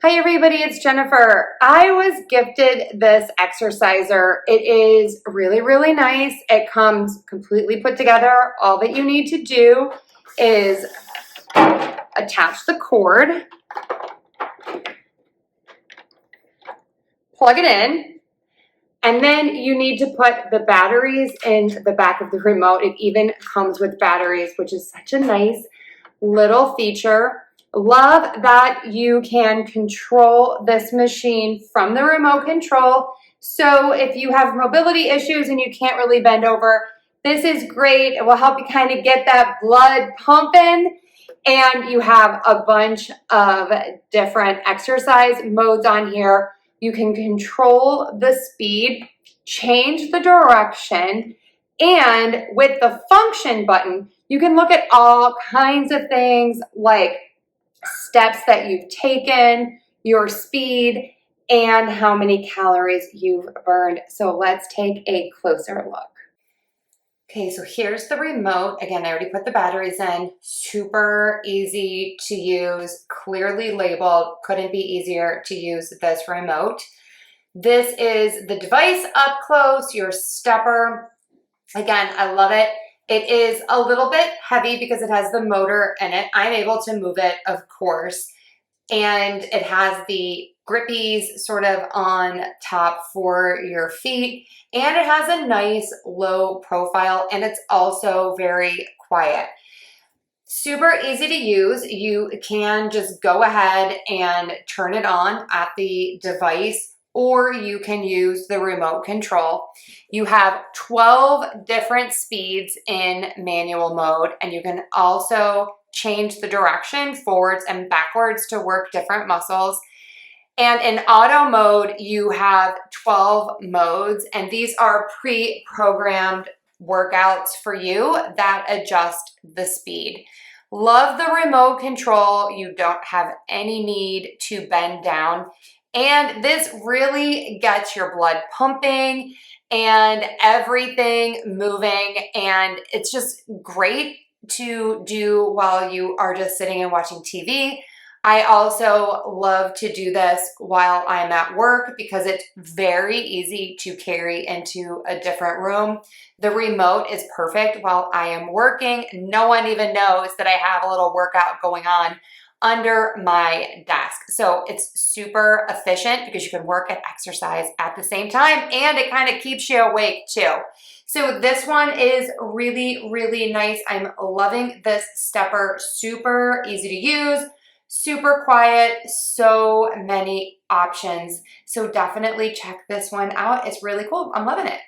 Hi everybody, it's Jennifer. I was gifted this exerciser. It is really, really nice. It comes completely put together. All that you need to do is attach the cord, plug it in, and then you need to put the batteries in the back of the remote. It even comes with batteries, which is such a nice little feature. Love that you can control this machine from the remote control. So if you have mobility issues and you can't really bend over, this is great. It will help you kind of get that blood pumping. And you have a bunch of different exercise modes on here. You can control the speed, change the direction, and with the function button, you can look at all kinds of things like steps that you've taken, your speed, and how many calories you've burned. So let's take a closer look. Okay, so here's the remote. Again, I already put the batteries in. Super easy to use, clearly labeled. Couldn't be easier to use this remote. This is the device up close, your stepper. Again, I love it. It is a little bit heavy because it has the motor in it. I'm able to move it, of course. And it has the grippies sort of on top for your feet. And it has a nice low profile, and it's also very quiet. Super easy to use. You can just go ahead and turn it on at the device, or you can use the remote control. You have 12 different speeds in manual mode, and you can also change the direction forwards and backwards to work different muscles. And in auto mode, you have 12 modes, and these are pre-programmed workouts for you that adjust the speed. Love the remote control. You don't have any need to bend down. And this really gets your blood pumping and everything moving. And it's just great to do while you are just sitting and watching TV. I also love to do this while I'm at work because it's very easy to carry into a different room. The remote is perfect while I am working. No one even knows that I have a little workout going on under my desk. So it's super efficient because you can work and exercise at the same time, and it kind of keeps you awake too. So this one is really, really nice. I'm loving this stepper. Super easy to use, super quiet, so many options. So definitely check this one out. It's really cool. I'm loving it.